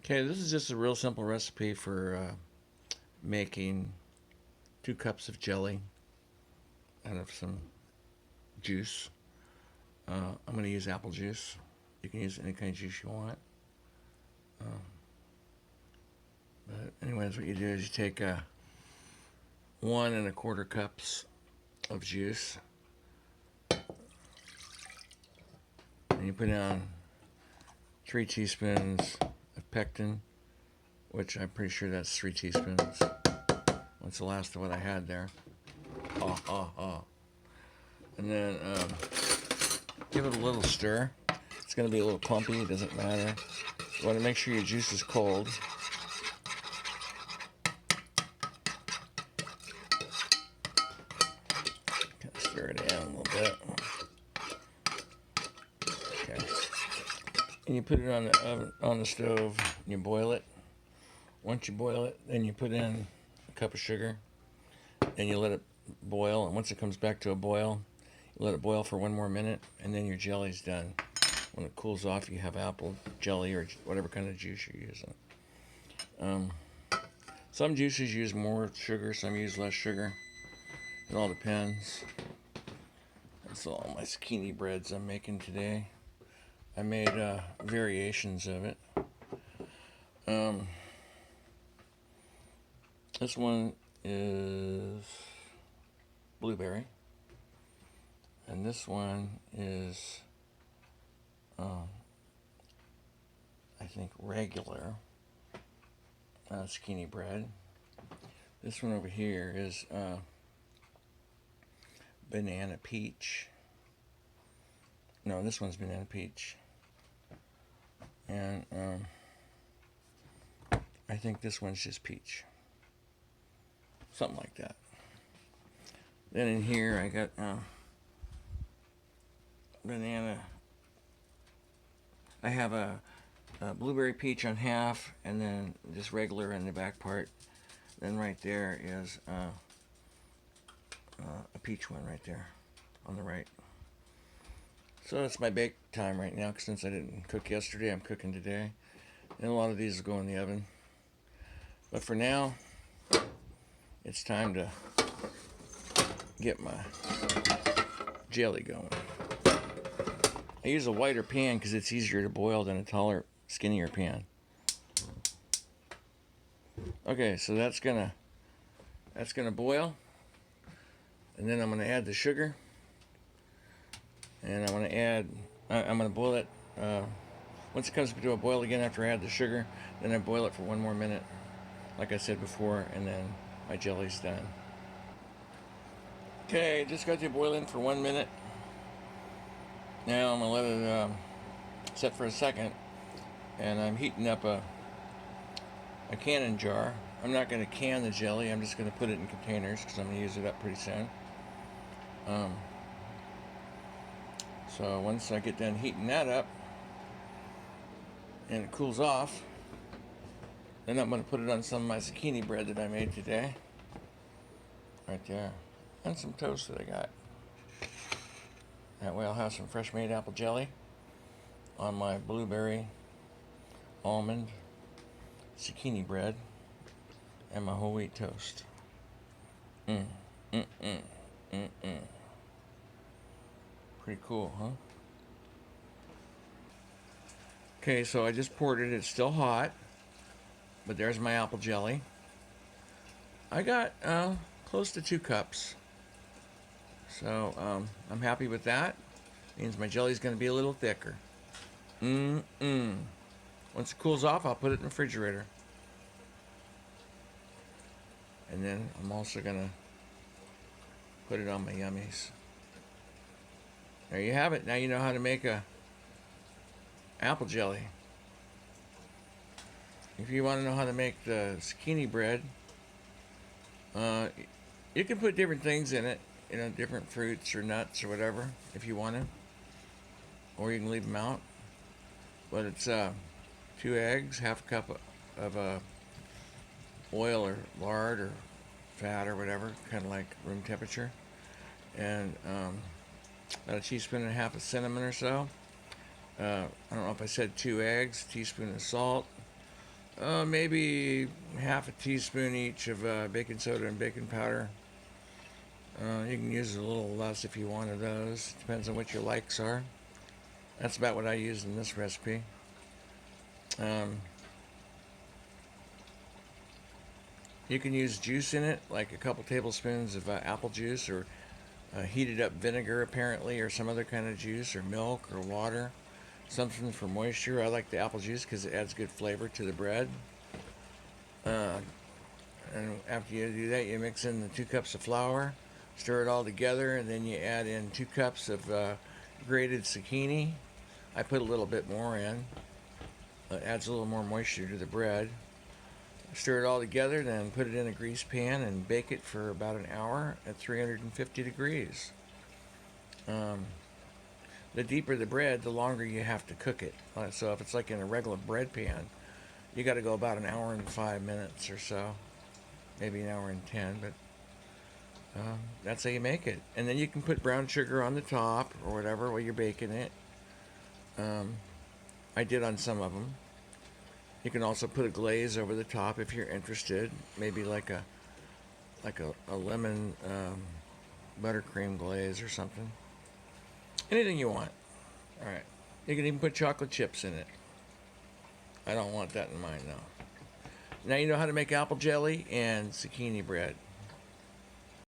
Okay, this is just a real simple recipe for making 2 cups of jelly out of some juice. I'm going to use apple juice. You can use any kind of juice you want. Um, but anyways, what you do is you take 1 1/4 cups of juice and you put on 3 teaspoons of pectin, which I'm pretty sure that's 3 teaspoons. That's the last of what I had there. And then give it a little stir. It's going to be a little clumpy, it doesn't matter. You want to make sure your juice is cold. Kind of stir it in a little bit. Okay. And you put it on the oven, on the stove, and you boil it. Once you boil it, then you put in a cup of sugar, and you let it boil. And once it comes back to a boil, you let it boil for 1 more minute, and then your jelly's done. When it cools off, you have apple jelly or whatever kind of juice you're using. Some juices use more sugar, some use less sugar. It all depends. That's all my zucchini breads I'm making today. I made variations of it. This one is blueberry, and this one is I think regular zucchini bread. This one over here is banana peach. No, this one's banana peach. And I think this one's just peach. Something like that. Then in here I got banana. I have a blueberry peach on half, and then just regular in the back part. Then right there is a peach one right there on the right. So it's my bake time right now, since I didn't cook yesterday, I'm cooking today. And a lot of these will go in the oven. But for now, it's time to get my jelly going. I use a wider pan because it's easier to boil than a taller, skinnier pan. Okay, so that's gonna boil, and then I'm gonna add the sugar, and I'm gonna boil it. Once it comes to a boil again after I add the sugar, then I boil it for 1 more minute, like I said before, and then my jelly's done. Okay, just got to boil in for 1 minute. Now I'm gonna let it set for a second, and I'm heating up a canning jar. I'm not going to can the jelly, I'm just going to put it in containers because I'm going to use it up pretty soon. So once I get done heating that up and it cools off, then I'm going to put it on some of my zucchini bread that I made today. Right there. And some toast that I got. That way I'll have some fresh made apple jelly on my blueberry, almond, zucchini bread, and my whole wheat toast. Pretty cool, huh? Okay, so I just poured it. It's still hot, but there's my apple jelly. I got close to 2 cups. So I'm happy with that. Means my jelly's going to be a little thicker. Once it cools off, I'll put it in the refrigerator. And then I'm also going to put it on my yummies. There you have it. Now you know how to make a apple jelly. If you want to know how to make the zucchini bread, you can put different things in it. You know, different fruits or nuts or whatever, if you want to. Or you can leave them out. But it's 2 eggs, half a cup of oil or lard or fat or whatever, kind of like room temperature, and about a teaspoon and a half of cinnamon or so. I don't know if I said 2 eggs, a teaspoon of salt, Maybe half a teaspoon each of baking soda and baking powder. You can use a little less if you want of those. Depends on what your likes are. That's about what I use in this recipe. Um, you can use juice in it, like a couple tablespoons of apple juice or heated up vinegar, apparently, or some other kind of juice, or milk or water. Something for moisture. I like the apple juice because it adds good flavor to the bread. Uh, and after you do that, you mix in the 2 cups of flour, stir it all together, and then you add in 2 cups of grated zucchini. I put a little bit more in. It adds a little more moisture to the bread. Stir it all together, then put it in a greased pan and bake it for about an hour at 350 degrees. Um, the deeper the bread, the longer you have to cook it. So if it's like in a regular bread pan, you got to go about an hour and 5 minutes or so, maybe an hour and 10. But that's how you make it. And then you can put brown sugar on the top or whatever while you're baking it. Um, I did on some of them. You can also put a glaze over the top if you're interested. Maybe like a lemon buttercream glaze or something. Anything you want. All right. You can even put chocolate chips in it. I don't want that in mine, though. Now you know how to make apple jelly and zucchini bread.